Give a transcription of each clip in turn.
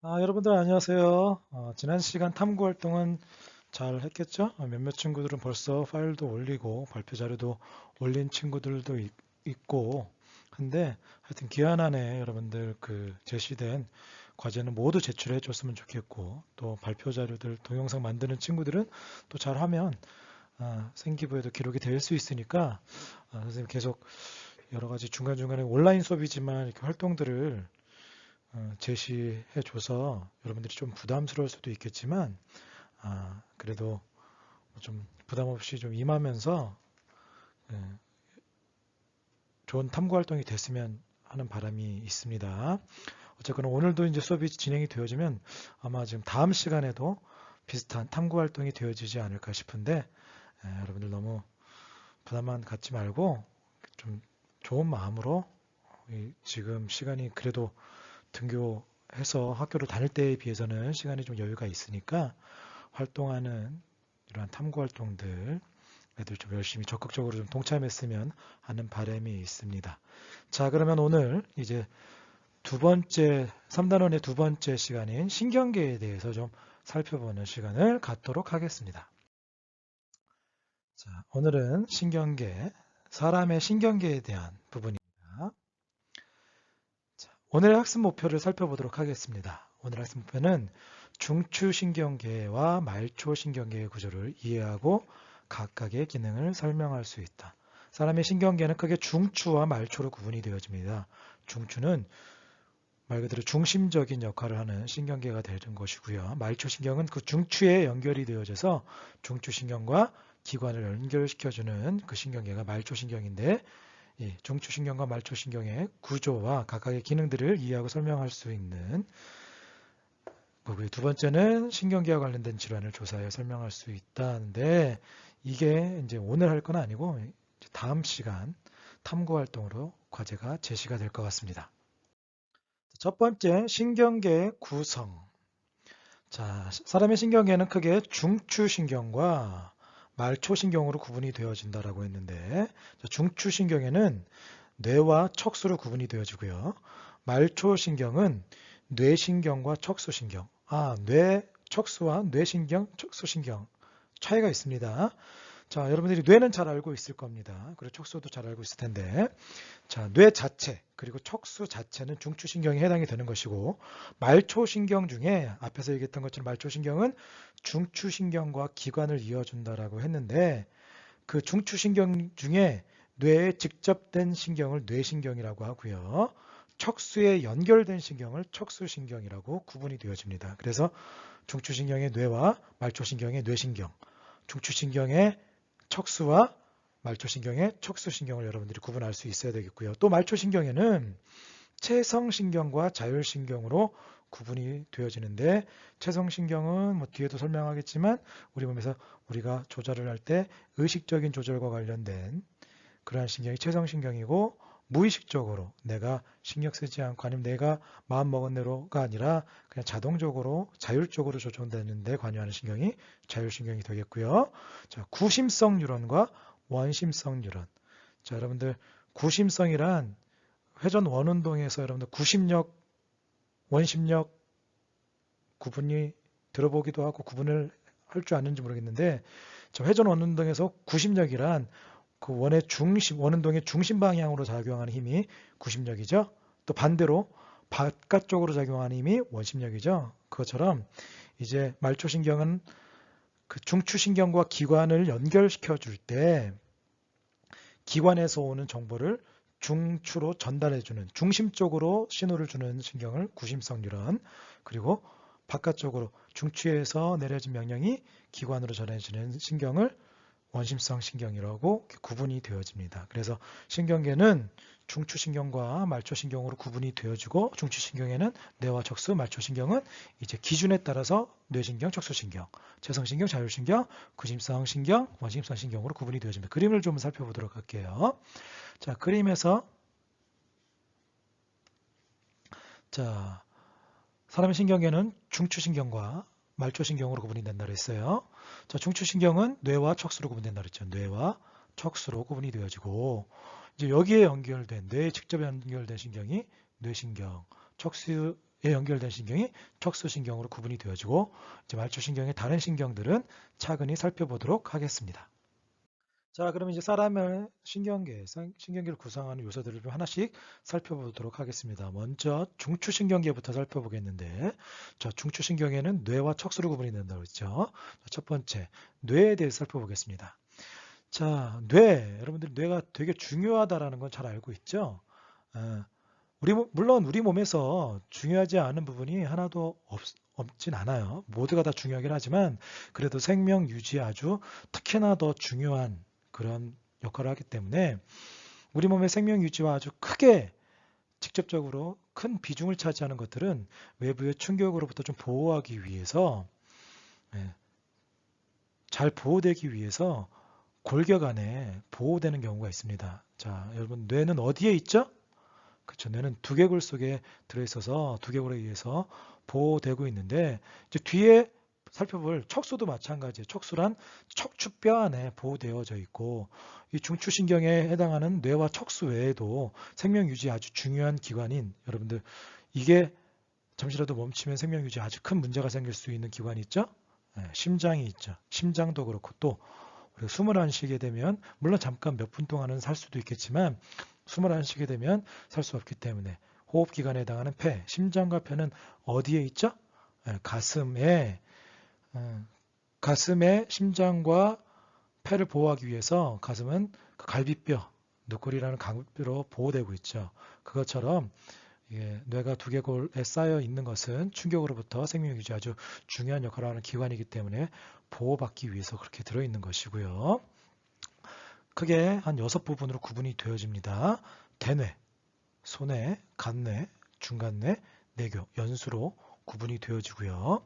여러분들 안녕하세요. 지난 시간 탐구 활동은 잘 했겠죠? 몇몇 친구들은 벌써 파일도 올리고 발표 자료도 올린 친구들도 있고 한데 하여튼 기한 안에 여러분들 그 제시된 과제는 모두 제출해 줬으면 좋겠고 또 발표 자료들 동영상 만드는 친구들은 또 잘하면 생기부에도 기록이 될 수 있으니까 선생님 계속 여러 가지 중간중간에 온라인 수업이지만 이렇게 활동들을 제시해 줘서 여러분들이 좀 부담스러울 수도 있겠지만 그래도 좀 부담 없이 좀 임하면서 예, 좋은 탐구 활동이 됐으면 하는 바람이 있습니다. 어쨌거나 오늘도 이제 수업이 진행이 되어지면 아마 지금 다음 시간에도 비슷한 탐구 활동이 되어지지 않을까 싶은데 여러분들 너무 부담만 갖지 말고 좀 좋은 마음으로 지금 시간이 그래도 등교해서 학교를 다닐 때에 비해서는 시간이 좀 여유가 있으니까 활동하는 이러한 탐구 활동들 애들 좀 열심히 적극적으로 좀 동참했으면 하는 바람이 있습니다. 자, 그러면 오늘 이제 3단원의 두 번째 시간인 신경계에 대해서 좀 살펴보는 시간을 갖도록 하겠습니다. 자, 오늘은 신경계, 사람의 신경계에 대한 부분입니다. 자, 오늘의 학습 목표를 살펴보도록 하겠습니다. 오늘 학습 목표는 중추신경계와 말초신경계의 구조를 이해하고 각각의 기능을 설명할 수 있다. 사람의 신경계는 크게 중추와 말초로 구분이 되어집니다. 중추는 말 그대로 중심적인 역할을 하는 신경계가 되는 것이고요. 말초신경은 그 중추에 연결이 되어져서 중추신경과 기관을 연결시켜주는 그 신경계가 말초신경인데 중추신경과 말초신경의 구조와 각각의 기능들을 이해하고 설명할 수 있는 거고요. 두 번째는 신경계와 관련된 질환을 조사해 설명할 수 있다는데 이게 이제 오늘 할 건 아니고 다음 시간 탐구 활동으로 과제가 제시가 될 것 같습니다. 첫 번째, 신경계의 구성. 자, 사람의 신경계는 크게 중추신경과 말초신경으로 구분이 되어진다라고 했는데 중추신경에는 뇌와 척수로 구분이 되어지고요. 말초신경은 뇌신경과 척수신경. 뇌, 척수와 뇌신경, 척수신경 차이가 있습니다. 자, 여러분들이 뇌는 잘 알고 있을 겁니다. 그리고 척수도 잘 알고 있을 텐데. 자, 뇌 자체, 그리고 척수 자체는 중추신경에 해당이 되는 것이고, 말초신경 중에 앞에서 얘기했던 것처럼 말초신경은 중추신경과 기관을 이어준다라고 했는데, 그 중추신경 중에 뇌에 직접된 신경을 뇌신경이라고 하고요. 척수에 연결된 신경을 척수신경이라고 구분이 되어집니다. 그래서 중추신경의 뇌와 말초신경의 뇌신경, 중추신경의 척수와 말초신경의 척수신경을 여러분들이 구분할 수 있어야 되겠고요. 또 말초신경에는 체성신경과 자율신경으로 구분이 되어지는데 체성신경은 뭐 뒤에도 설명하겠지만 우리 몸에서 우리가 조절을 할 때 의식적인 조절과 관련된 그러한 신경이 체성신경이고 무의식적으로 내가 신경 쓰지 않고 아니면 내가 마음 먹은 대로가 아니라 그냥 자동적으로 자율적으로 조정되는 데 관여하는 신경이 자율신경이 되겠고요. 자, 구심성 뉴런과 원심성 뉴런. 자, 여러분들 구심성이란 회전 원운동에서 여러분들 구심력, 원심력 구분이 들어보기도 하고 구분을 할 줄 아는지 모르겠는데 저 회전 원운동에서 구심력이란 그 원의 중심, 원운동의 중심 방향으로 작용하는 힘이 구심력이죠. 또 반대로 바깥쪽으로 작용하는 힘이 원심력이죠. 그것처럼 이제 말초신경은 그 중추신경과 기관을 연결시켜 줄 때 기관에서 오는 정보를 중추로 전달해주는 중심 쪽으로 신호를 주는 신경을 구심성 뉴런 그리고 바깥쪽으로 중추에서 내려진 명령이 기관으로 전해지는 신경을 원심성 신경이라고 구분이 되어집니다. 그래서 신경계는 중추신경과 말초신경으로 구분이 되어지고 중추신경에는 뇌와 척수, 말초신경은 이제 기준에 따라서 뇌신경, 척수신경, 체성신경, 자율신경, 구심성 신경, 원심성 신경으로 구분이 되어집니다. 그림을 좀 살펴보도록 할게요. 자, 그림에서 자, 사람의 신경계는 중추신경과 말초신경으로 구분이 된다 그랬어요. 자, 중추신경은 뇌와 척수로 구분된다 그랬죠. 뇌와 척수로 구분이 되어지고 이제 여기에 연결된 뇌에 직접 연결된 신경이 뇌신경, 척수에 연결된 신경이 척수신경으로 구분이 되어지고 이제 말초신경의 다른 신경들은 차근히 살펴보도록 하겠습니다. 자, 그럼 이제 사람의 신경계를 구성하는 요소들을 좀 하나씩 살펴보도록 하겠습니다. 먼저 중추신경계부터 살펴보겠는데, 자, 중추신경에는 뇌와 척수로 구분이 된다고 했죠. 첫 번째, 뇌에 대해서 살펴보겠습니다. 자, 여러분들 뇌가 되게 중요하다라는 건 잘 알고 있죠? 아, 물론 우리 몸에서 중요하지 않은 부분이 하나도 없진 않아요. 모두가 다 중요하긴 하지만 그래도 생명 유지에 아주 특히나 더 중요한 그런 역할을 하기 때문에 우리 몸의 생명 유지와 아주 크게 직접적으로 큰 비중을 차지하는 것들은 외부의 충격으로부터 좀 보호하기 위해서 예, 잘 보호되기 위해서 골격 안에 보호되는 경우가 있습니다. 자, 여러분 뇌는 어디에 있죠? 그렇죠. 뇌는 두개골 속에 들어있어서 두개골에 의해서 보호되고 있는데 이제 뒤에 살펴볼 척수도 마찬가지예요. 척수란 척추뼈 안에 보호되어져 있고 이 중추신경에 해당하는 뇌와 척수 외에도 생명 유지에 아주 중요한 기관인 여러분들 이게 잠시라도 멈추면 생명 유지에 아주 큰 문제가 생길 수 있는 기관이 있죠. 네, 심장이 있죠. 심장도 그렇고 또 우리가 숨을 안 쉬게 되면 물론 잠깐 몇 분 동안은 살 수도 있겠지만 숨을 안 쉬게 되면 살 수 없기 때문에 호흡기관에 해당하는 폐, 심장과 폐는 어디에 있죠? 네, 가슴에 심장과 폐를 보호하기 위해서 가슴은 그 갈비뼈, 늑골이라는 갈비뼈로 보호되고 있죠. 그것처럼 뇌가 두개골에 쌓여 있는 것은 충격으로부터 생명 유지 아주 중요한 역할을 하는 기관이기 때문에 보호받기 위해서 그렇게 들어있는 것이고요. 크게 한 6부분으로 구분이 되어집니다. 대뇌, 소뇌, 간뇌, 중간뇌, 내교, 연수로 구분이 되어지고요.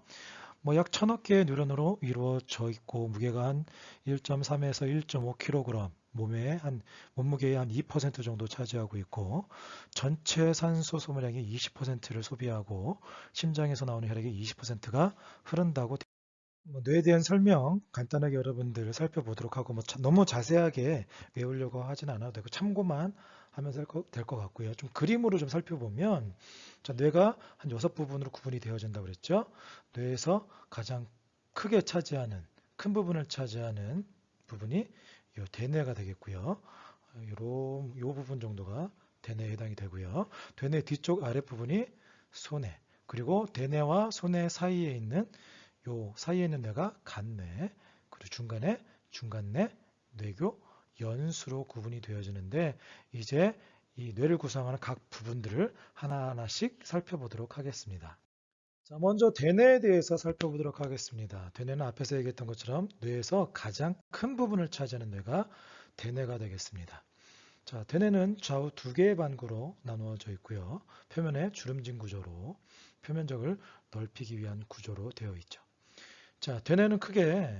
뭐 약 1000억 개의 뉴런으로 이루어져 있고 무게가 한 1.3에서 1.5kg, 몸무게의 한 2% 정도 차지하고 있고 전체 산소 소모량의 20%를 소비하고 심장에서 나오는 혈액의 20%가 흐른다고 뇌에 대한 설명 간단하게 여러분들 살펴보도록 하고 너무 자세하게 외우려고 하진 않아도 되고 참고만 하면 될 것 같고요. 좀 그림으로 좀 살펴보면 자, 뇌가 한 6부분으로 구분이 되어진다고 그랬죠. 뇌에서 가장 크게 차지하는 큰 부분을 차지하는 부분이 이 대뇌가 되겠고요. 요 부분 정도가 대뇌에 해당이 되고요. 대뇌 뒤쪽 아랫부분이 소뇌 그리고 대뇌와 소뇌 사이에 있는 뇌가 간뇌, 그리고 중간뇌, 뇌교, 연수로 구분이 되어지는데 이제 이 뇌를 구성하는 각 부분들을 하나하나씩 살펴보도록 하겠습니다. 자, 먼저 대뇌에 대해서 살펴보도록 하겠습니다. 대뇌는 앞에서 얘기했던 것처럼 뇌에서 가장 큰 부분을 차지하는 뇌가 대뇌가 되겠습니다. 자, 대뇌는 좌우 2개의 반구로 나누어져 있고요. 표면에 주름진 구조로 표면적을 넓히기 위한 구조로 되어 있죠. 자, 대뇌는 크게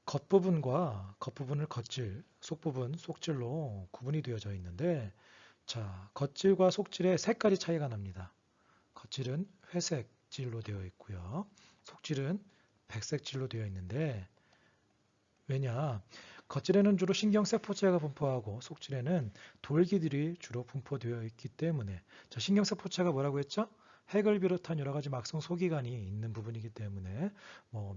겉부분을 겉질, 속부분, 속질로 구분이 되어져 있는데 자, 겉질과 속질의 색깔이 차이가 납니다. 겉질은 회색질로 되어 있고요. 속질은 백색질로 되어 있는데 왜냐? 겉질에는 주로 신경세포체가 분포하고 속질에는 돌기들이 주로 분포되어 있기 때문에 자, 신경세포체가 뭐라고 했죠? 핵을 비롯한 여러 가지 막성 소기관이 있는 부분이기 때문에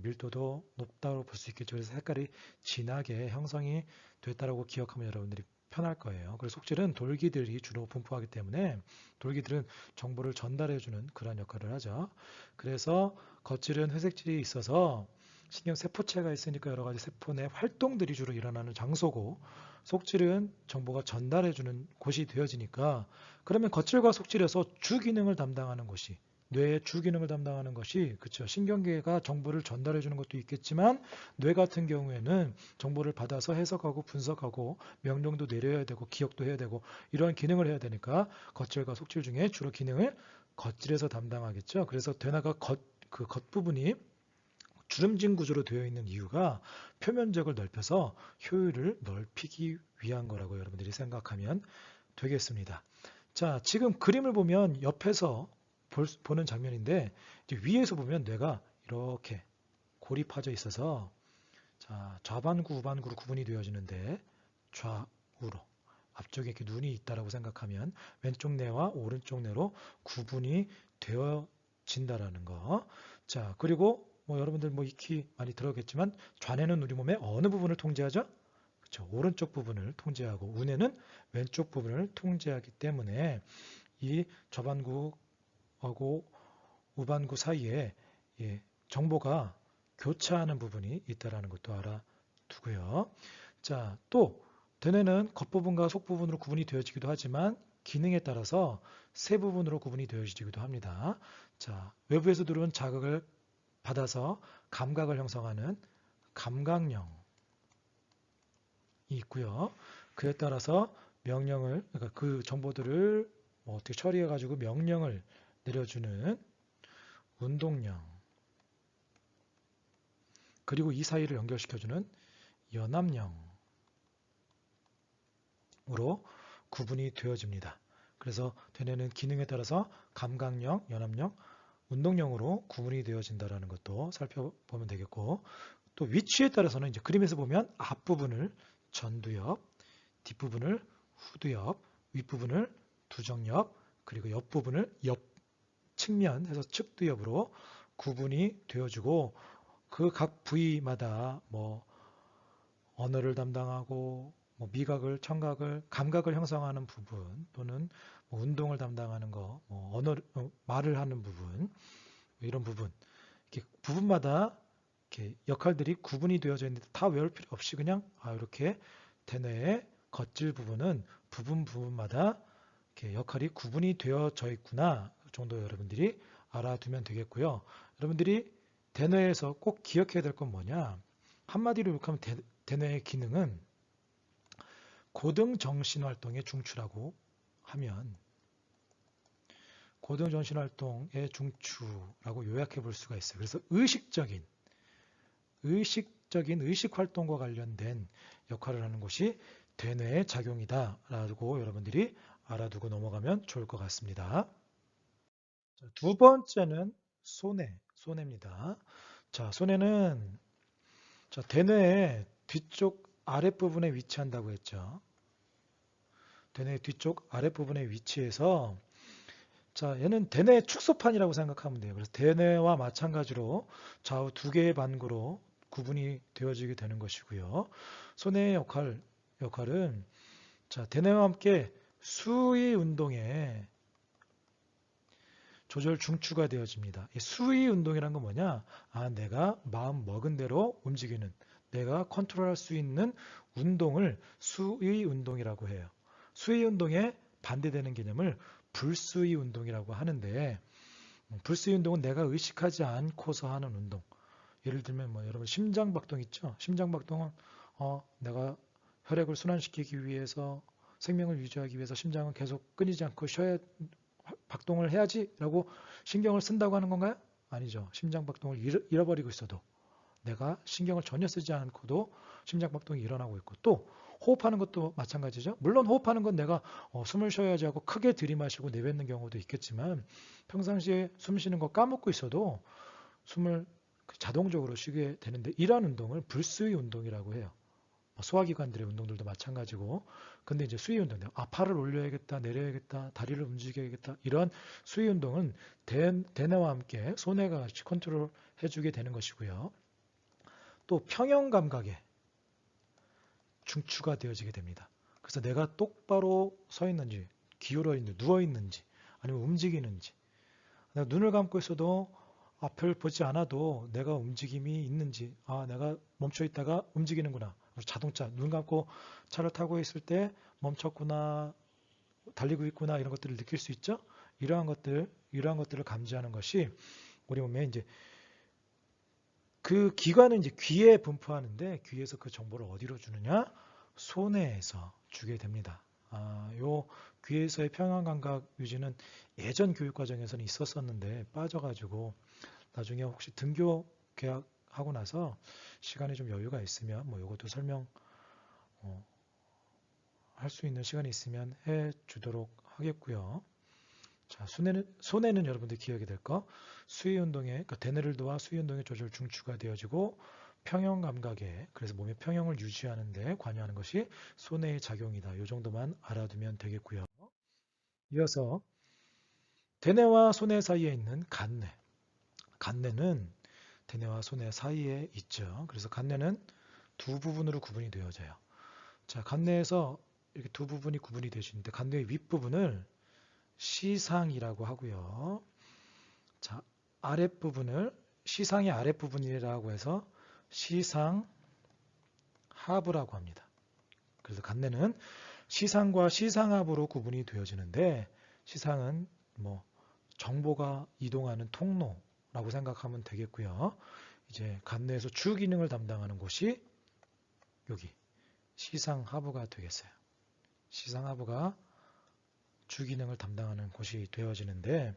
밀도도 높다고 볼 수 있겠죠. 그래서 색깔이 진하게 형성이 됐다고 기억하면 여러분들이 편할 거예요. 그래서 속질은 돌기들이 주로 분포하기 때문에 돌기들은 정보를 전달해주는 그런 역할을 하죠. 그래서 겉질은 회색질이 있어서 신경세포체가 있으니까 여러 가지 세포 내 활동들이 주로 일어나는 장소고 속질은 정보가 전달해주는 곳이 되어지니까 그러면 겉질과 속질에서 주기능을 담당하는 것이 뇌의 주기능을 담당하는 것이 그렇죠. 신경계가 정보를 전달해 주는 것도 있겠지만 뇌 같은 경우에는 정보를 받아서 해석하고 분석하고 명령도 내려야 되고 기억도 해야 되고 이러한 기능을 해야 되니까 겉질과 속질 중에 주로 기능을 겉질에서 담당하겠죠. 그래서 대뇌가 그 겉부분이 주름진 구조로 되어 있는 이유가 표면적을 넓혀서 효율을 넓히기 위한 거라고 여러분들이 생각하면 되겠습니다. 자, 지금 그림을 보면 옆에서 보는 장면인데 이제 위에서 보면 뇌가 이렇게 고립하져 있어서 자, 좌반구, 우반구로 구분이 되어지는데 좌우로 앞쪽에 이렇게 눈이 있다라고 생각하면 왼쪽 뇌와 오른쪽 뇌로 구분이 되어진다라는 거. 자, 그리고 뭐 여러분들 뭐 익히 많이 들었겠지만 좌뇌는 우리 몸의 어느 부분을 통제하죠? 그렇죠. 오른쪽 부분을 통제하고 우뇌는 왼쪽 부분을 통제하기 때문에 이 좌반구하고 우반구 사이에 정보가 교차하는 부분이 있다라는 것도 알아두고요. 자, 또 대뇌는 겉부분과 속부분으로 구분이 되어지기도 하지만 기능에 따라서 세 부분으로 구분이 되어지기도 합니다. 자, 외부에서 들어온 자극을 받아서 감각을 형성하는 감각령이 있고요. 그에 따라서 명령을, 그러니까 그 정보들을 뭐 어떻게 처리해 가지고 명령을 내려주는 운동령, 그리고 이 사이를 연결시켜주는 연합령으로 구분이 되어집니다. 그래서 대뇌는 기능에 따라서 감각령, 연합령, 운동령으로 구분이 되어진다는 것도 살펴보면 되겠고, 또 위치에 따라서는 이제 그림에서 보면 앞부분을 전두엽, 뒷부분을 후두엽, 윗부분을 두정엽, 그리고 옆부분을 옆 측면 해서 측두엽으로 구분이 되어지고, 그 각 부위마다 뭐 언어를 담당하고 뭐 미각을, 청각을, 감각을 형성하는 부분, 또는 뭐 운동을 담당하는 거, 뭐 말을 하는 부분, 이런 부분, 이렇게 부분마다 이렇게 역할들이 구분이 되어져 있는데 다 외울 필요 없이 그냥 이렇게 대뇌의 겉질 부분은 부분마다 이렇게 역할이 구분이 되어져 있구나 정도 여러분들이 알아두면 되겠고요. 여러분들이 대뇌에서 꼭 기억해야 될 건 뭐냐? 한마디로 욕하면 대뇌의 기능은 고등정신활동의 중추라고 하면, 고등정신활동의 중추라고 요약해 볼 수가 있어요. 그래서 의식적인 의식활동과 관련된 역할을 하는 것이 대뇌의 작용이다라고 여러분들이 알아두고 넘어가면 좋을 것 같습니다. 두 번째는 소뇌입니다. 자, 소뇌는 대뇌의 뒤쪽 아랫부분에 위치한다고 했죠. 대뇌 뒤쪽 아랫부분에 위치해서, 자, 얘는 대뇌 축소판이라고 생각하면 돼요. 그래서 대뇌와 마찬가지로 좌우 두 개의 반구로 구분이 되어지게 되는 것이고요. 소뇌의 역할은 자, 대뇌와 함께 수위 운동에 조절 중추가 되어집니다. 이 수위 운동이란 건 뭐냐? 내가 마음 먹은 대로 움직이는, 내가 컨트롤할 수 있는 운동을 수위 운동이라고 해요. 수위 운동에 반대되는 개념을 불수위 운동이라고 하는데, 불수위 운동은 내가 의식하지 않고서 하는 운동. 예를 들면 뭐 여러분 심장박동 있죠? 심장박동은 내가 혈액을 순환시키기 위해서, 생명을 유지하기 위해서 심장은 계속 끊이지 않고 박동을 해야지라고 신경을 쓴다고 하는 건가요? 아니죠. 심장박동을 잃어버리고 있어도, 내가 신경을 전혀 쓰지 않고도 심장박동이 일어나고 있고, 또 호흡하는 것도 마찬가지죠. 물론 호흡하는 건 내가 숨을 쉬어야지 하고 크게 들이마시고 내뱉는 경우도 있겠지만, 평상시에 숨 쉬는 거 까먹고 있어도 숨을 자동적으로 쉬게 되는데, 이러한 운동을 불수위 운동이라고 해요. 소화기관들의 운동들도 마찬가지고, 근데 이제 수위 운동, 팔을 올려야겠다, 내려야겠다, 다리를 움직여야겠다, 이런 수위 운동은 대뇌와 함께 소뇌가 같이 컨트롤 해주게 되는 것이고요. 또 평형 감각의 중추가 되어지게 됩니다. 그래서 내가 똑바로 서 있는지, 기울어 있는지, 누워 있는지, 아니면 움직이는지, 내가 눈을 감고 있어도 앞을 보지 않아도 내가 움직임이 있는지, 내가 멈춰 있다가 움직이는구나. 자동차, 눈 감고 차를 타고 있을 때 멈췄구나, 달리고 있구나, 이런 것들을 느낄 수 있죠. 이러한 것들을 감지하는 것이 우리 몸에 이제, 그 기관은 이제 귀에 분포하는데, 귀에서 그 정보를 어디로 주느냐? 소뇌에서 주게 됩니다. 요 귀에서의 평형 감각 유지는 예전 교육 과정에서는 있었었는데 빠져가지고, 나중에 혹시 등교 계약하고 나서 시간이 좀 여유가 있으면 뭐 이것도 설명 할 수 있는 시간이 있으면 해 주도록 하겠고요. 자, 소뇌는 여러분들 기억이 될 거, 수위 운동에, 그러니까 대뇌를 도와 수위 운동의 조절 중추가 되어지고, 평형 감각에, 그래서 몸의 평형을 유지하는 데 관여하는 것이 소뇌의 작용이다. 이 정도만 알아두면 되겠고요. 이어서 대뇌와 소뇌 사이에 있는 간뇌. 간뇌는 대뇌와 소뇌 사이에 있죠. 그래서 간뇌는 두 부분으로 구분이 되어져요. 자, 간뇌에서 이렇게 두 부분이 구분이 되시는데 간뇌의 윗부분을 시상이라고 하고요. 자, 아랫부분을 시상의 아랫부분이라고 해서 시상하부라고 합니다. 그래서 간뇌는 시상과 시상하부로 구분이 되어지는데 시상은 뭐 정보가 이동하는 통로라고 생각하면 되겠고요. 이제 간뇌에서 주 기능을 담당하는 곳이 여기 시상하부가 되겠어요. 시상하부가 주 기능을 담당하는 곳이 되어지는데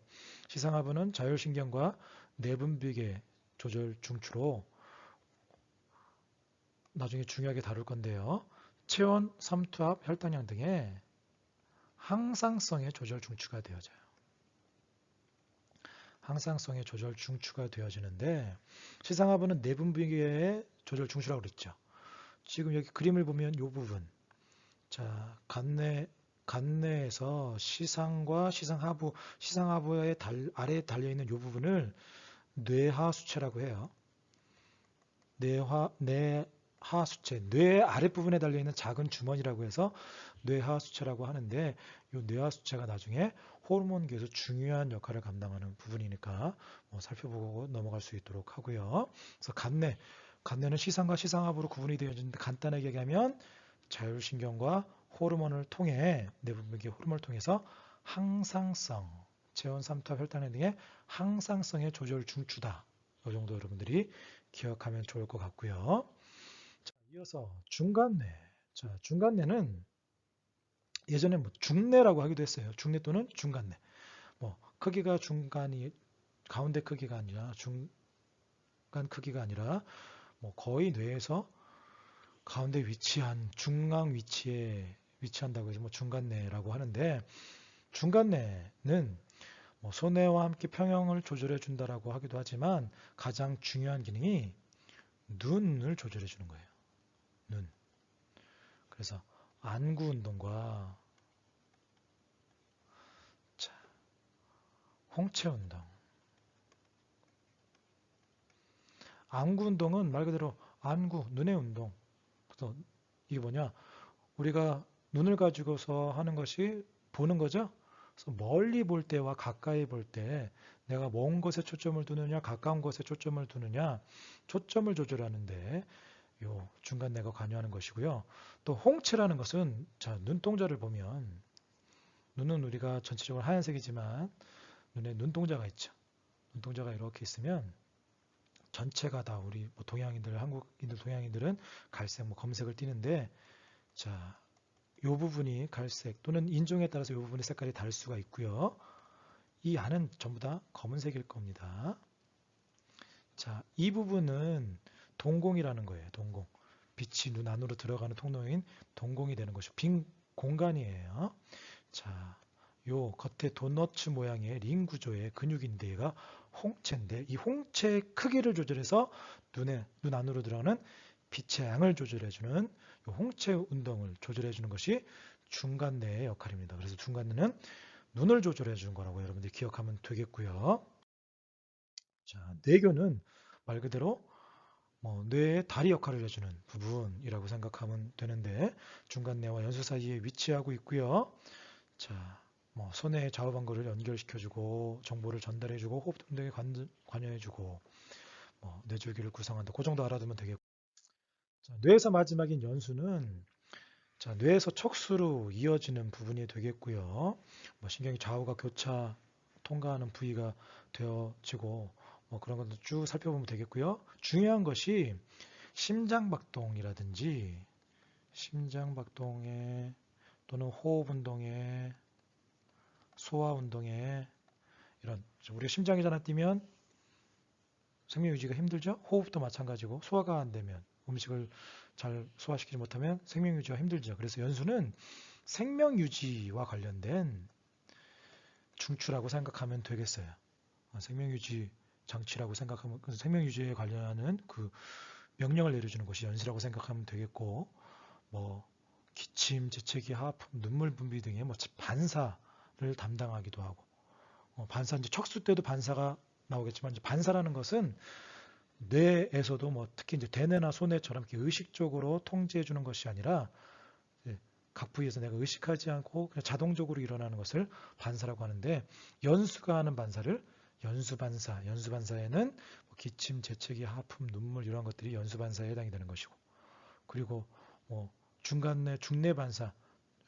시상하부는 자율신경과 내분비계 조절 중추로 나중에 중요하게 다룰 건데요. 체온, 삼투압, 혈당량 등의 항상성의 조절 중추가 되어져요. 항상성의 조절 중추가 되어지는데 시상하부는 내분비계의 조절 중추라고 그랬죠. 지금 여기 그림을 보면 이 부분, 자 간뇌에서 시상과 시상하부, 시상하부의 아래에 달려 있는 이 부분을 뇌하수체라고 해요. 뇌하수체, 뇌 아랫부분에 달려 있는 작은 주머니라고 해서 뇌하수체라고 하는데 이 뇌하수체가 나중에 호르몬계에서 중요한 역할을 감당하는 부분이니까 살펴보고 넘어갈 수 있도록 하고요. 그래서 간뇌는 시상과 시상하부로 구분이 되어지는데 간단하게 얘기하면 자율신경과 호르몬을 통해 내분비계 호르몬을 통해서 항상성, 체온, 삼투압, 혈당량 등의 항상성의 조절 중추다. 이 정도 여러분들이 기억하면 좋을 것 같고요. 자, 이어서 중간뇌. 자, 중간뇌는 예전에 중뇌라고 하기도 했어요. 중뇌 또는 중간뇌. 크기가 중간이 가운데 크기가 아니라 중간 크기가 아니라 거의 뇌에서 가운데 위치한 중앙 위치에 위치한다고 해서 중간뇌라고 하는데 중간뇌는 소뇌와 함께 평형을 조절해 준다라고 하기도 하지만 가장 중요한 기능이 눈을 조절해 주는 거예요. 눈. 그래서 안구 운동과 홍채 운동. 안구 운동은 말 그대로 안구, 눈의 운동. 그래서 이게 뭐냐? 우리가 눈을 가지고서 하는 것이 보는 거죠. 그래서 멀리 볼 때와 가까이 볼 때 내가 먼 곳에 초점을 두느냐, 가까운 곳에 초점을 두느냐, 초점을 조절하는데 요 중간뇌가 관여하는 것이고요. 또 홍채라는 것은 자, 눈동자를 보면 눈은 우리가 전체적으로 하얀색이지만 눈에 눈동자가 있죠. 눈동자가 이렇게 있으면 전체가 다 우리 동양인들, 한국인들, 동양인들은 갈색, 검색을 띠는데 자, 이 부분이 갈색 또는 인종에 따라서 이 부분의 색깔이 다를 수가 있고요. 이 안은 전부 다 검은색일 겁니다. 자, 이 부분은 동공이라는 거예요. 동공. 빛이 눈 안으로 들어가는 통로인 동공이 되는 것이 빈 공간이에요. 자, 요 겉에 도너츠 모양의 링 구조의 근육인대가 홍채인데 이 홍채의 크기를 조절해서 눈 안으로 들어가는 빛의 양을 조절해주는 홍채 운동을 조절해주는 것이 중간뇌의 역할입니다. 그래서 중간뇌는 눈을 조절해주는 거라고 여러분들이 기억하면 되겠고요. 자, 뇌교는 말 그대로 뇌의 다리 역할을 해주는 부분이라고 생각하면 되는데 중간뇌와 연수 사이에 위치하고 있고요. 자, 손의 좌우 반구를 연결시켜주고 정보를 전달해주고 호흡 등에 관여해주고 뇌줄기를 구성한다. 그 정도 알아두면 되겠고. 자, 뇌에서 마지막인 연수는 자, 뇌에서 척수로 이어지는 부분이 되겠고요. 신경이 좌우가 교차 통과하는 부위가 되어지고 그런 것도 쭉 살펴보면 되겠고요. 중요한 것이 심장박동이라든지 심장박동에 또는 호흡운동에 소화운동에 이런 우리가 심장이 잘 안 뛰면 생명유지가 힘들죠. 호흡도 마찬가지고 소화가 안 되면 음식을 잘 소화시키지 못하면 생명유지가 힘들죠. 그래서 연수는 생명유지와 관련된 중추라고 생각하면 되겠어요. 생명유지 장치라고 생각하면 생명유지에 관련하는 그 명령을 내려주는 것이 연수라고 생각하면 되겠고, 뭐 기침, 재채기, 하품, 눈물 분비 등의 뭐 반사를 담당하기도 하고, 반사 이제 척수 때도 반사가 나오겠지만 이제 반사라는 것은 뇌에서도 뭐 특히 이제 대뇌나 소뇌처럼 이렇게 의식적으로 통제해 주는 것이 아니라 각 부위에서 내가 의식하지 않고 그냥 자동적으로 일어나는 것을 반사라고 하는데, 연수가 하는 반사를 연수반사, 연수반사에는 뭐 기침, 재채기, 하품, 눈물 이런 것들이 연수반사에 해당이 되는 것이고, 그리고 뭐 중간뇌, 중뇌반사,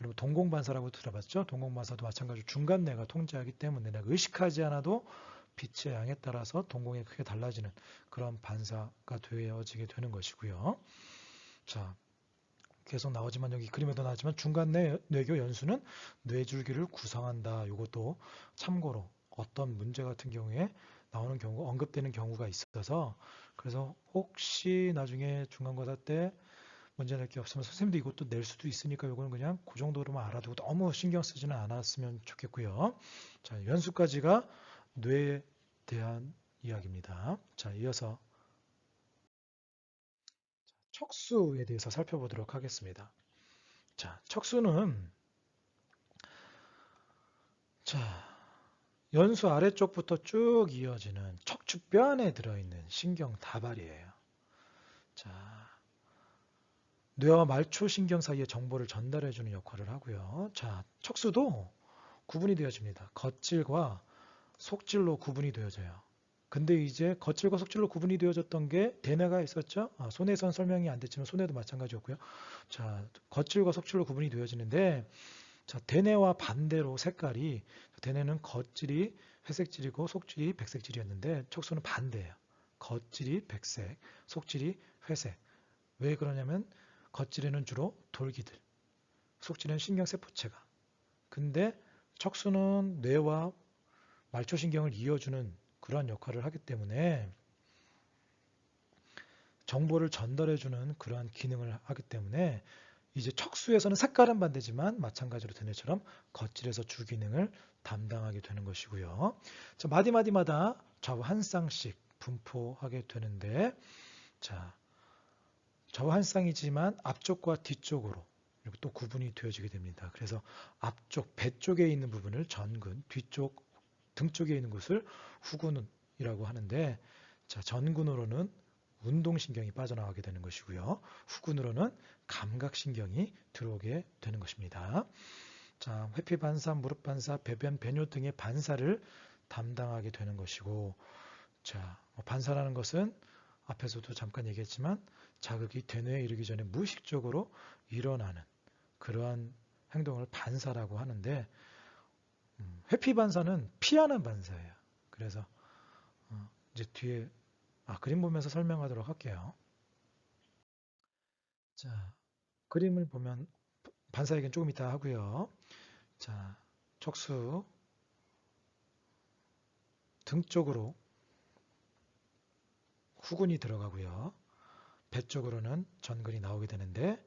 여러분 동공반사라고 들어봤죠? 동공반사도 마찬가지로 중간뇌가 통제하기 때문에 내가 의식하지 않아도 빛의 양에 따라서 동공이 크게 달라지는 그런 반사가 되어지게 되는 것이고요. 자, 계속 나오지만 여기 그림에도 나왔지만 중간뇌 뇌교 연수는 뇌줄기를 구성한다. 이것도 참고로 어떤 문제 같은 경우에 나오는 경우, 언급되는 경우가 있어서, 그래서 혹시 나중에 중간고사 때 문제 낼 게 없으면 선생님도 이것도 낼 수도 있으니까 이거는 그냥 그 정도로만 알아두고 너무 신경 쓰지는 않았으면 좋겠고요. 자, 연수까지가 뇌에 대한 이야기입니다. 자, 이어서 척수에 대해서 살펴보도록 하겠습니다. 자, 척수는 자, 연수 아래쪽부터 쭉 이어지는 척추뼈 안에 들어있는 신경 다발이에요. 자, 뇌와 말초신경 사이의 정보를 전달해주는 역할을 하고요. 자, 척수도 구분이 되어집니다. 겉질과 속질로 구분이 되어져요. 근데 이제 겉질과 속질로 구분이 되어졌던 게 대뇌가 있었죠. 손에선 설명이 안 됐지만 손에도 마찬가지였고요. 자, 겉질과 속질로 구분이 되어지는데, 자, 대뇌와 반대로 색깔이, 대뇌는 겉질이 회색질이고 속질이 백색질이었는데 척수는 반대예요. 겉질이 백색, 속질이 회색. 왜 그러냐면 겉질에는 주로 돌기들, 속질에는 신경세포체가. 근데 척수는 뇌와 말초신경을 이어주는 그러한 역할을 하기 때문에, 정보를 전달해주는 그러한 기능을 하기 때문에, 이제 척수에서는 색깔은 반대지만 마찬가지로 대뇌처럼 겉질에서 주기능을 담당하게 되는 것이고요. 자, 마디마디마다 좌우 한 쌍씩 분포하게 되는데, 자, 좌우 한 쌍이지만 앞쪽과 뒤쪽으로 이렇게 또 구분이 되어지게 됩니다. 그래서 앞쪽 배 쪽에 있는 부분을 전근, 뒤쪽 등 쪽에 있는 것을 후근이라고 하는데, 자, 전근으로는 운동신경이 빠져나가게 되는 것이고요. 후근으로는 감각신경이 들어오게 되는 것입니다. 자, 회피 반사, 무릎 반사, 배변, 배뇨 등의 반사를 담당하게 되는 것이고, 자, 반사라는 것은 앞에서도 잠깐 얘기했지만 자극이 대뇌에 이르기 전에 무의식적으로 일어나는 그러한 행동을 반사라고 하는데, 회피 반사는 피하는 반사예요. 그래서 이제 뒤에 그림 보면서 설명하도록 할게요. 자, 그림을 보면 반사 얘기는 조금 이따 하고요. 자, 척수 등 쪽으로 후근이 들어가고요. 배 쪽으로는 전근이 나오게 되는데,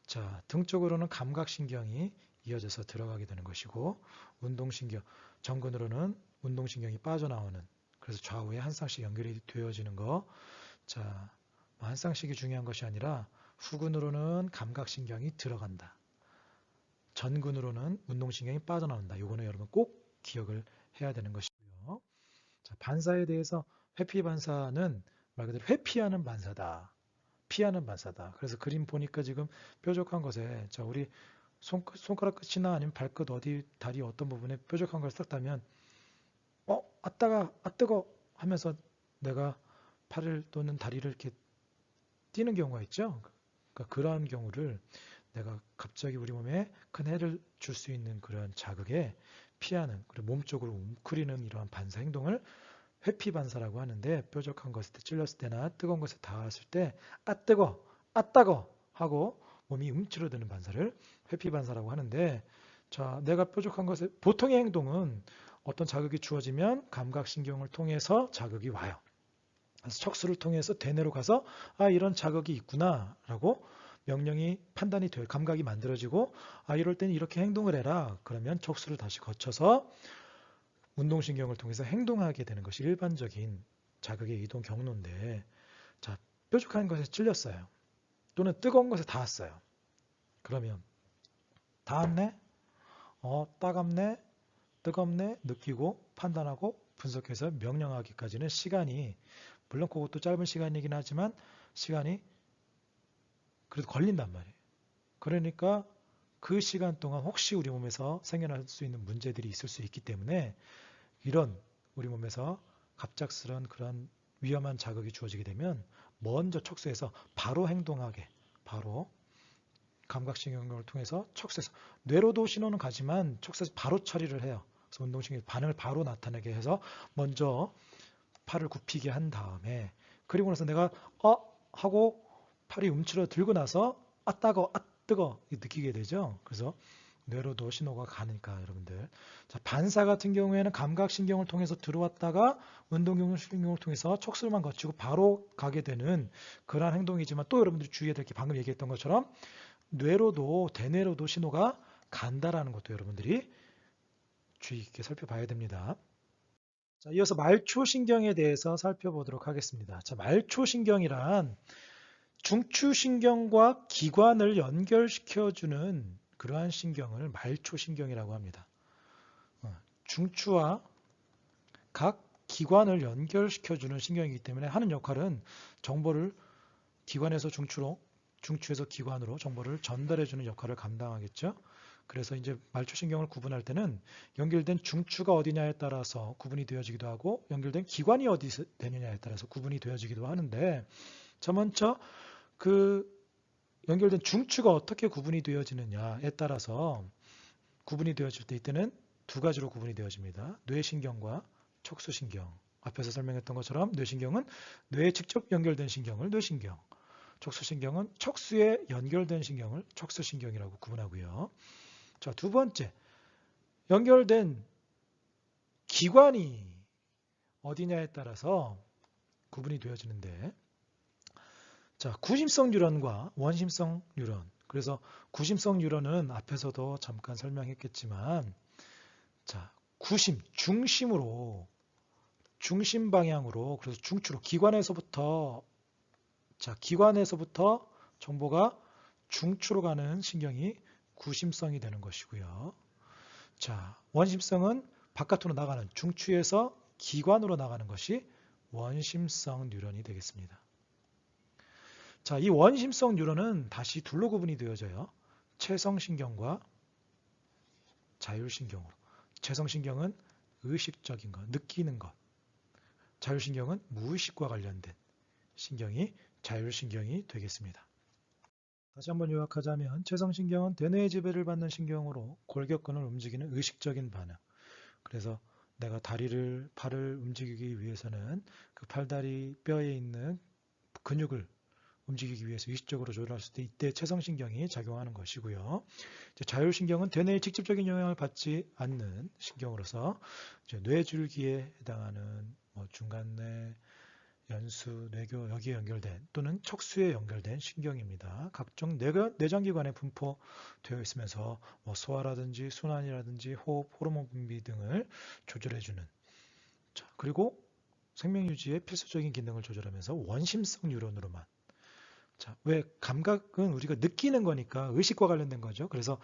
자, 등 쪽으로는 감각신경이 이어져서 들어가게 되는 것이고, 운동신경, 전근으로는 운동신경이 빠져나오는, 그래서 좌우에 한 쌍씩 연결이 되어지는 거. 자, 한 쌍씩이 중요한 것이 아니라 후근으로는 감각신경이 들어간다. 전근으로는 운동신경이 빠져나온다. 이거는 여러분 꼭 기억을 해야 되는 것이고요. 자, 반사에 대해서 회피 반사는 말 그대로 회피하는 반사다. 피하는 반사다. 그래서 그림 보니까 지금 뾰족한 것에, 자, 우리 손가락 끝이나 아니면 발끝 어디, 다리 어떤 부분에 뾰족한 걸 딱 따면 뜨거 하면서 내가 팔을 또는 다리를 이렇게 뛰는 경우가 있죠. 그러니까 그러한 경우를 내가 갑자기 우리 몸에 큰 해를 줄 수 있는 그런 자극에 피하는, 그리고 몸쪽으로 웅크리는 이러한 반사 행동을 회피 반사라고 하는데, 뾰족한 것에 찔렸을 때나 뜨거운 것에 닿았을 때 따거 하고 몸이 움츠러드는 반사를 회피 반사라고 하는데, 자, 내가 뾰족한 것에 보통의 행동은 어떤 자극이 주어지면 감각신경을 통해서 자극이 와요. 그래서 척수를 통해서 대뇌로 가서 이런 자극이 있구나 라고 명령이 판단이 돼요. 감각이 만들어지고 이럴 때는 이렇게 행동을 해라. 그러면 척수를 다시 거쳐서 운동신경을 통해서 행동하게 되는 것이 일반적인 자극의 이동 경로인데, 자, 뾰족한 것에 찔렸어요. 또는 뜨거운 것에 닿았어요. 그러면 닿았네? 따갑네? 뜨겁네? 느끼고 판단하고 분석해서 명령하기까지는 시간이, 물론 그것도 짧은 시간이긴 하지만 시간이 그래도 걸린단 말이에요. 그러니까 그 시간 동안 혹시 우리 몸에서 생겨날 수 있는 문제들이 있을 수 있기 때문에 이런 우리 몸에서 갑작스런 그런 위험한 자극이 주어지게 되면 먼저 척수에서 바로 행동하게, 바로 감각신경을 통해서 척수에서, 뇌로도 신호는 가지만 척수에서 바로 처리를 해요. 그래서 운동신경이 반응을 바로 나타내게 해서 먼저 팔을 굽히게 한 다음에, 그리고 나서 내가 하고 팔이 움츠러 들고 나서 따가워, 뜨거 느끼게 되죠. 그래서 뇌로도 신호가 가니까 여러분들. 자, 반사 같은 경우에는 감각신경을 통해서 들어왔다가 운동신경을 통해서 척수만 거치고 바로 가게 되는 그러한 행동이지만, 또 여러분들이 주의해야 될 게 방금 얘기했던 것처럼 뇌로도, 대뇌로도 신호가 간다라는 것도 여러분들이 주의 깊게 살펴봐야 됩니다. 자, 이어서 말초신경에 대해서 살펴보도록 하겠습니다. 자, 말초신경이란 중추신경과 기관을 연결시켜주는 그러한 신경을 말초신경이라고 합니다. 중추와 각 기관을 연결시켜주는 신경이기 때문에 하는 역할은 정보를 기관에서 중추로, 중추에서 기관으로 정보를 전달해주는 역할을 감당하겠죠. 그래서 이제 말초신경을 구분할 때는 연결된 중추가 어디냐에 따라서 구분이 되어지기도 하고 연결된 기관이 어디 되느냐에 따라서 구분이 되어지기도 하는데, 자, 먼저 그 연결된 중추가 어떻게 구분이 되어지느냐에 따라서 구분이 되어질 때, 이때는 두 가지로 구분이 되어집니다. 뇌신경과 척수신경. 앞에서 설명했던 것처럼 뇌신경은 뇌에 직접 연결된 신경을 뇌신경, 척수신경은 척수에 연결된 신경을 척수신경이라고 구분하고요. 자, 두 번째, 연결된 기관이 어디냐에 따라서 구분이 되어지는데, 자, 구심성 뉴런과 원심성 뉴런. 그래서 구심성 뉴런은 앞에서도 잠깐 설명했겠지만, 자, 구심, 중심으로, 중심 방향으로, 그래서 중추로, 기관에서부터, 자, 기관에서부터 정보가 중추로 가는 신경이 구심성이 되는 것이고요. 자, 원심성은 바깥으로 나가는, 중추에서 기관으로 나가는 것이 원심성 뉴런이 되겠습니다. 자, 이 원심성 뉴런은 다시 둘로 구분이 되어져요. 체성신경과 자율신경으로. 체성신경은 의식적인 것, 느끼는 것. 자율신경은 무의식과 관련된 신경이 자율신경이 되겠습니다. 다시 한번 요약하자면 체성신경은 대뇌의 지배를 받는 신경으로 골격근을 움직이는 의식적인 반응. 그래서 내가 다리를, 팔을 움직이기 위해서는 그 팔다리 뼈에 있는 근육을 움직이기 위해서 의식적으로 조절할 때 이때 체성신경이 작용하는 것이고요. 자율신경은 대뇌에 직접적인 영향을 받지 않는 신경으로서 뇌줄기에 해당하는 중간뇌, 연수, 뇌교 여기에 연결된 또는 척수에 연결된 신경입니다. 각종 내장기관에 분포되어 있으면서 소화라든지 순환이라든지 호흡, 호르몬 분비 등을 조절해주는, 자, 그리고 생명유지의 필수적인 기능을 조절하면서 원심성 뉴런으로만, 자, 왜 감각은 우리가 느끼는 거니까 의식과 관련된 거죠. 그래서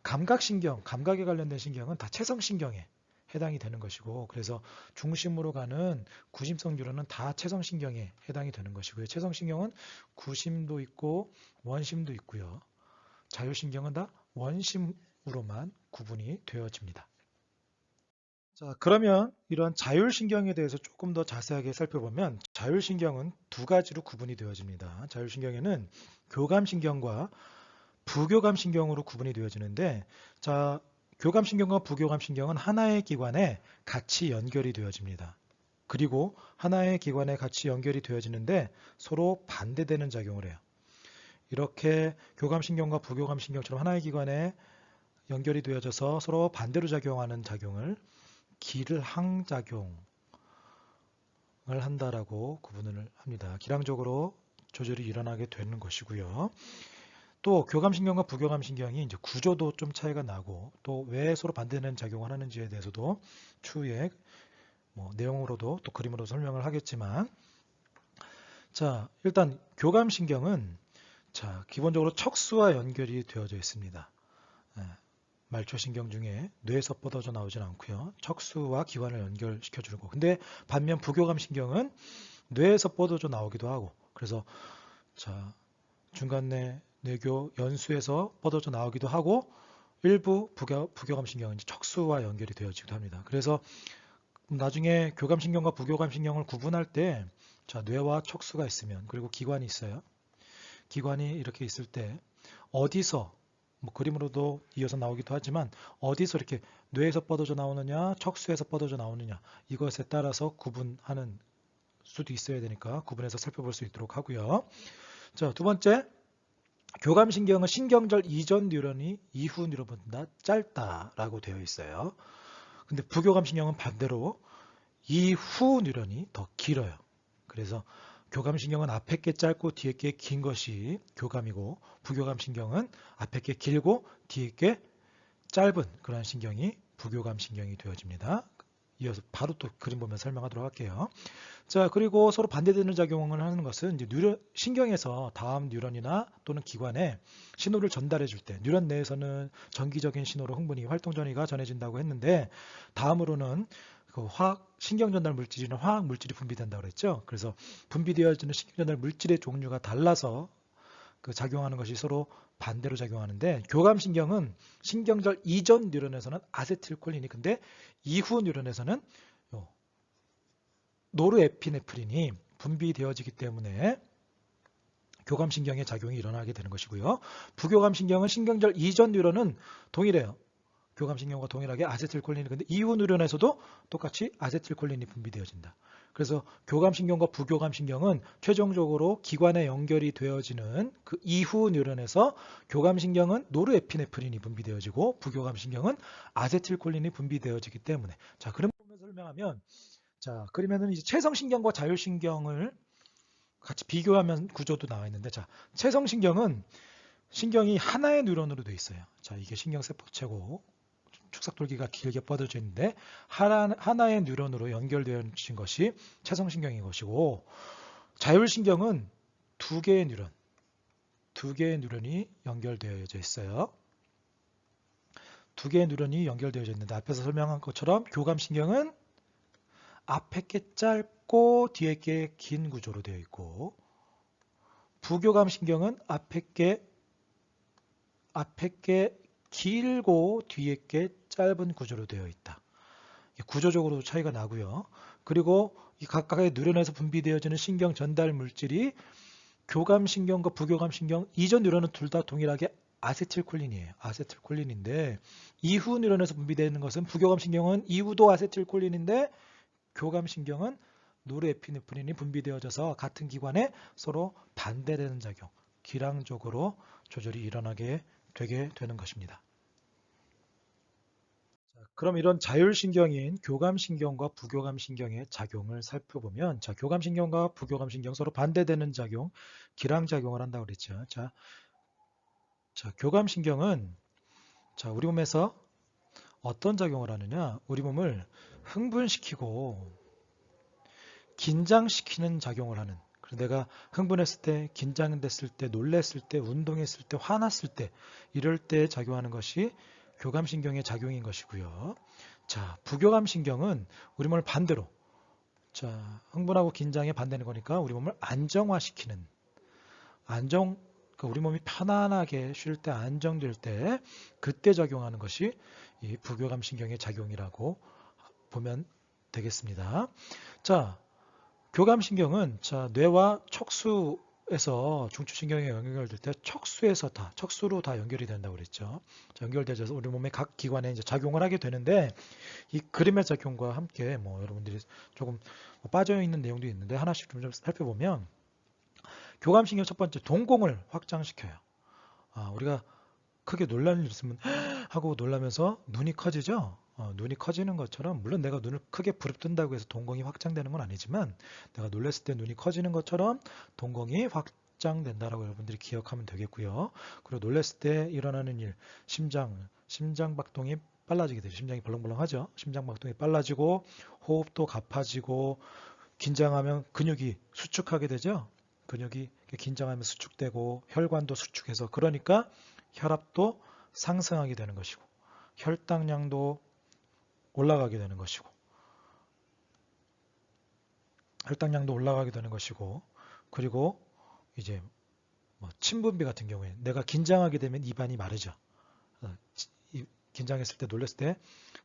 감각신경, 감각에 관련된 신경은 다 체성신경에 해당이 되는 것이고, 그래서 중심으로 가는 구심성 뉴런은 다 체성신경에 해당이 되는 것이고요. 체성신경은 구심도 있고 원심도 있고요. 자율신경은 다 원심으로만 구분이 되어집니다. 자, 그러면 이런 자율신경에 대해서 조금 더 자세하게 살펴보면 자율신경은 두 가지로 구분이 되어집니다. 자율신경에는 교감신경과 부교감신경으로 구분이 되어지는데, 자, 교감신경과 부교감신경은 하나의 기관에 같이 연결이 되어집니다. 그리고 하나의 기관에 같이 연결이 되어지는데 서로 반대되는 작용을 해요. 이렇게 교감신경과 부교감신경처럼 하나의 기관에 연결이 되어져서 서로 반대로 작용하는 작용을 길항작용을 한다라고 구분을 합니다. 기량적으로 조절이 일어나게 되는 것이고요. 또 교감신경과 부교감신경이 이제 구조도 좀 차이가 나고 또 왜 서로 반대되는 작용을 하는지에 대해서도 추후에 내용으로도 또 그림으로 설명을 하겠지만, 자, 일단 교감신경은 자, 기본적으로 척수와 연결이 되어져 있습니다. 예, 말초신경 중에 뇌에서 뻗어져 나오진 않고요. 척수와 기관을 연결시켜 주고. 근데 반면 부교감신경은 뇌에서 뻗어져 나오기도 하고. 그래서 자, 중간내 뇌교 연수에서 뻗어져 나오기도 하고 일부 부교감신경은 이제 척수와 연결이 되어지기도 합니다. 그래서 나중에 교감신경과 부교감신경을 구분할 때 자, 뇌와 척수가 있으면 그리고 기관이 있어요. 기관이 이렇게 있을 때 어디서 뭐 그림으로도 이어서 나오기도 하지만 어디서 이렇게 뇌에서 뻗어져 나오느냐 척수에서 뻗어져 나오느냐 이것에 따라서 구분하는 수도 있어야 되니까 구분해서 살펴볼 수 있도록 하고요. 자, 두 번째 교감신경은 신경절 이전 뉴런이 이후 뉴런보다 짧다라고 되어 있어요. 근데 부교감신경은 반대로 이후 뉴런이 더 길어요. 그래서 교감신경은 앞에 게 짧고 뒤에 게 긴 것이 교감이고 부교감신경은 앞에 게 길고 뒤에 게 짧은 그런 신경이 부교감신경이 되어집니다. 이어서 바로 또 그림 보면 설명하도록 할게요. 자, 그리고 서로 반대되는 작용을 하는 것은 이제 신경에서 다음 뉴런이나 또는 기관에 신호를 전달해 줄 때 뉴런 내에서는 전기적인 신호로 흥분이 활동 전이가 전해진다고 했는데 다음으로는 그 신경 전달 물질이나 화학 물질이 분비된다고 그랬죠. 그래서 분비되어지는 신경 전달 물질의 종류가 달라서 그 작용하는 것이 서로 반대로 작용하는데 교감신경은 신경절 이전 뉴런에서는 아세틸콜린이 근데 이후 뉴런에서는 노르에피네프린이 분비되어지기 때문에 교감신경의 작용이 일어나게 되는 것이고요. 부교감신경은 신경절 이전 뉴런은 동일해요. 교감신경과 동일하게 아세틸콜린이 근데 이후 뉴런에서도 똑같이 아세틸콜린이 분비되어진다. 그래서 교감신경과 부교감신경은 최종적으로 기관에 연결이 되어지는 그 이후 뉴런에서 교감신경은 노르에피네프린이 분비되어지고 부교감신경은 아세틸콜린이 분비되어지기 때문에 자, 그림 보면서 설명하면 자, 그러면은 이제 체성신경과 자율신경을 같이 비교하면 구조도 나와 있는데 자, 체성신경은 신경이 하나의 뉴런으로 되어 있어요. 자, 이게 신경세포체고 축삭돌기가 길게 뻗어져 있는데 하나의 뉴런으로 연결되어진 것이 체성신경인 것이고 자율신경은 두 개의 뉴런이 연결되어져 있어요. 두 개의 뉴런이 연결되어져 있는데 앞에서 설명한 것처럼 교감신경은 앞에 게 짧고 뒤에 게 긴 구조로 되어 있고 부교감신경은 앞에 게 길고 뒤에 게 짧은 구조로 되어 있다. 구조적으로 차이가 나고요. 그리고 이 각각의 뉴런에서 분비되어지는 신경 전달 물질이 교감신경과 부교감신경 이전 뉴런은 둘 다 동일하게 아세틸콜린이에요. 아세틸콜린인데 이후 뉴런에서 분비되는 것은 부교감신경은 이후도 아세틸콜린인데 교감신경은 노르에피네프린이 분비되어져서 같은 기관에 서로 반대되는 작용, 기량적으로 조절이 일어나게 되게 되는 것입니다. 자, 그럼 이런 자율신경인 교감신경과 부교감신경의 작용을 살펴보면 자, 교감신경과 부교감신경 서로 반대되는 작용, 기량작용을 한다고 그랬죠. 자, 교감신경은 자, 우리 몸에서 어떤 작용을 하느냐? 우리 몸을 흥분시키고 긴장시키는 작용을 하는 그래서 내가 흥분했을 때, 긴장됐을 때, 놀랬을 때, 운동했을 때, 화났을 때 이럴 때 작용하는 것이 교감신경의 작용인 것이고요. 자, 부교감신경은 우리 몸을 반대로 자, 흥분하고 긴장에 반대는 거니까 우리 몸을 안정화시키는 그러니까 우리 몸이 편안하게 쉴 때, 안정될 때 그때 작용하는 것이 이 부교감신경의 작용이라고 보면 되겠습니다. 자, 교감신경은 자, 뇌와 척수에서 중추신경에 연결될 때 척수로 다 연결이 된다고 그랬죠. 자, 연결되어서 우리 몸의 각 기관에 이제 작용을 하게 되는데 이 그림의 작용과 함께 뭐 여러분들이 조금 빠져 있는 내용도 있는데 하나씩 좀 살펴보면 교감신경 첫 번째 동공을 확장시켜요. 우리가 크게 놀라는 일 있으면 하고 놀라면서 눈이 커지죠. 눈이 커지는 것처럼 물론 내가 눈을 크게 부릅뜬다고 해서 동공이 확장되는 건 아니지만 내가 놀랐을 때 눈이 커지는 것처럼 동공이 확장된다라고 여러분들이 기억하면 되겠고요. 그리고 놀랐을 때 일어나는 일, 심장 박동이 빨라지게 되죠. 심장이 벌렁벌렁하죠. 심장 박동이 빨라지고 호흡도 가파지고 긴장하면 근육이 수축하게 되죠. 근육이 긴장하면 수축되고 혈관도 수축해서 그러니까 혈압도 상승하게 되는 것이고 혈당량도 올라가게 되는 것이고 그리고 이제 뭐 침분비 같은 경우에 내가 긴장하게 되면 입안이 마르죠. 긴장했을 때 놀랐을 때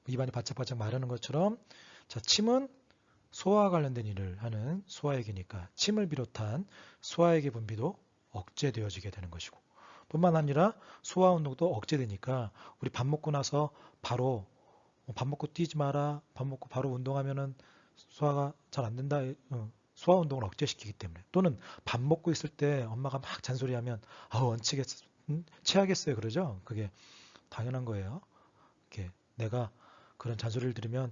입안이 바짝바짝 마르는 것처럼 자, 침은 소화와 관련된 일을 하는 소화액이니까 침을 비롯한 소화액의 분비도 억제되어지게 되는 것이고 뿐만 아니라 소화 운동도 억제되니까 우리 밥 먹고 나서 바로 밥 먹고 뛰지 마라, 밥 먹고 바로 운동하면은 소화가 잘 안 된다. 소화 운동을 억제시키기 때문에 또는 밥 먹고 있을 때 엄마가 막 잔소리하면 아우 얹히겠어, 체하겠어요 그러죠. 그게 당연한 거예요. 이렇게 내가 그런 잔소리를 들으면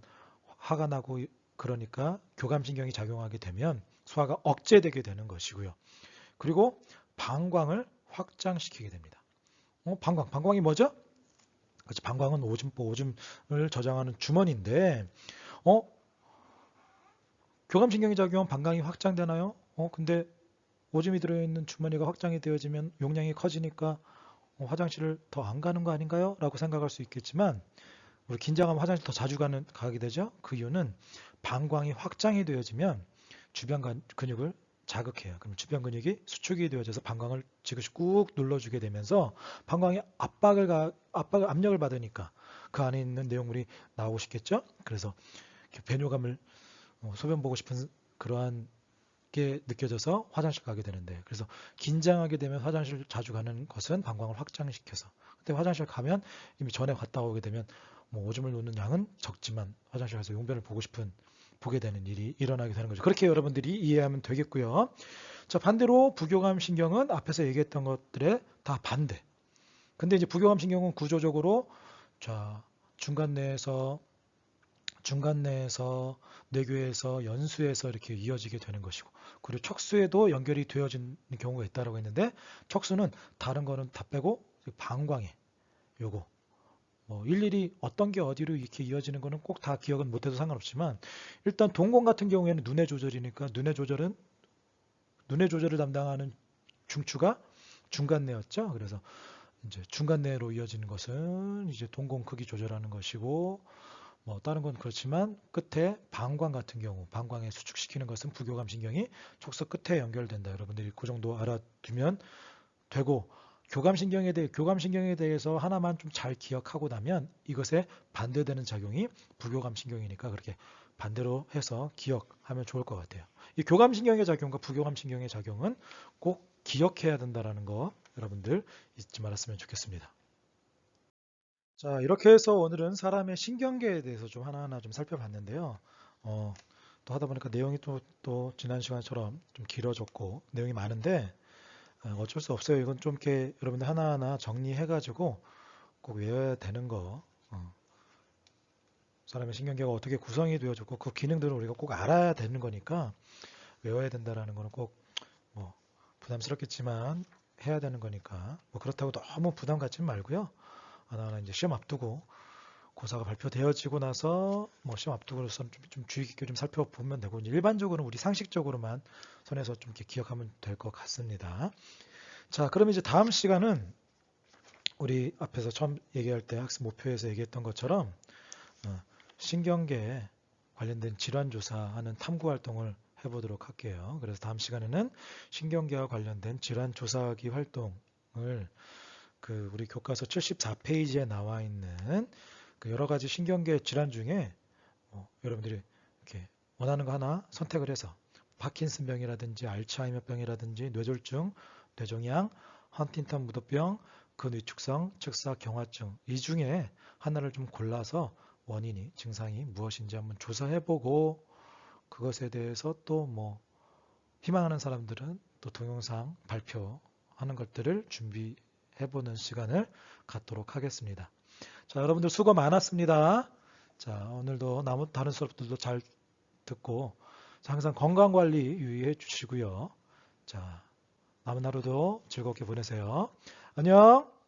화가 나고 그러니까 교감신경이 작용하게 되면 소화가 억제되게 되는 것이고요. 그리고 방광을 확장시키게 됩니다. 방광이 뭐죠? 그렇지, 방광은 오줌을 저장하는 주머니인데 교감신경이 작용하면 방광이 확장되나요? 근데 오줌이 들어있는 주머니가 확장이 되어지면 용량이 커지니까 화장실을 더 안 가는 거 아닌가요? 라고 생각할 수 있겠지만 우리 긴장하면 화장실 더 자주 가게 되죠. 그 이유는 방광이 확장이 되어지면 주변 근육을 자극해요. 그럼 주변 근육이 수축이 되어져서 방광을 지그시 꾹 눌러주게 되면서 방광이 압력을 받으니까 그 안에 있는 내용물이 나오고 싶겠죠. 그래서 배뇨감을 소변 보고 싶은 그러한 게 느껴져서 화장실 가게 되는데 그래서 긴장하게 되면 화장실 자주 가는 것은 방광을 확장시켜서 그때 화장실 가면 이미 전에 갔다 오게 되면 뭐 오줌을 놓는 양은 적지만 화장실 가서 용변을 보게 되는 일이 일어나게 되는 거죠. 그렇게 여러분들이 이해하면 되겠고요. 자, 반대로 부교감 신경은 앞에서 얘기했던 것들의 다 반대. 근데 이제 부교감 신경은 구조적으로 자, 중간 내에서 뇌교에서 연수에서 이렇게 이어지게 되는 것이고 그리고 척수에도 연결이 되어지는 경우가 있다고 했는데 척수는 다른 거는 다 빼고 방광에 요거 일일이 어떤 게 어디로 이렇게 이어지는 거는 꼭 다 기억은 못해도 상관없지만 일단 동공 같은 경우에는 눈의 조절이니까 눈의 조절을 담당하는 중추가 중간뇌였죠. 그래서 이제 중간뇌로 이어지는 것은 이제 동공 크기 조절하는 것이고 뭐 다른 건 그렇지만 끝에 방광 같은 경우 방광에 수축시키는 것은 부교감 신경이 척수 끝에 연결된다. 여러분들이 그 정도 알아두면 되고 교감 신경에 대해서 하나만 좀 잘 기억하고 나면 이것에 반대되는 작용이 부교감 신경이니까 그렇게 반대로 해서 기억하면 좋을 것 같아요. 이 교감 신경의 작용과 부교감 신경의 작용은 꼭 기억해야 된다는 거 여러분들 잊지 말았으면 좋겠습니다. 자, 이렇게 해서 오늘은 사람의 신경계에 대해서 좀 하나하나 좀 살펴봤는데요. 또 하다 보니까 내용이 또 지난 시간처럼 좀 길어졌고 내용이 많은데 어쩔 수 없어요. 이건 좀 이렇게 여러분들 하나하나 정리해가지고 꼭 외워야 되는 거. 사람의 신경계가 어떻게 구성이 되어졌고 그 기능들을 우리가 꼭 알아야 되는 거니까 외워야 된다라는 거는 꼭 뭐 부담스럽겠지만 해야 되는 거니까 뭐 그렇다고 너무 부담 갖지 말고요. 하나하나 이제 시험 앞두고 고사가 발표되어지고 나서 뭐 시험 앞두고로서 좀 주의 깊게 좀 살펴보면 되고 이제 일반적으로 우리 상식적으로만 손에서 좀 이렇게 기억하면 될 것 같습니다. 자, 그럼 이제 다음 시간은 우리 앞에서 처음 얘기할 때 학습 목표에서 얘기했던 것처럼 신경계에 관련된 질환 조사하는 탐구 활동을 해보도록 할게요. 그래서 다음 시간에는 신경계와 관련된 질환 조사하기 활동을 우리 교과서 74페이지에 나와 있는 그 여러 가지 신경계 질환 중에 여러분들이 이렇게 원하는 거 하나 선택을 해서 파킨슨병이라든지 알츠하이머병이라든지 뇌졸중, 뇌종양, 헌팅턴 무도병, 근위축성, 측사 경화증 이 중에 하나를 좀 골라서 원인이 증상이 무엇인지 한번 조사해보고 그것에 대해서 또 뭐 희망하는 사람들은 또 동영상 발표하는 것들을 준비해보는 시간을 갖도록 하겠습니다. 자, 여러분들 수고 많았습니다. 자, 오늘도 다른 수업들도 잘 듣고 항상 건강관리 유의해 주시고요. 자, 남은 하루도 즐겁게 보내세요. 안녕.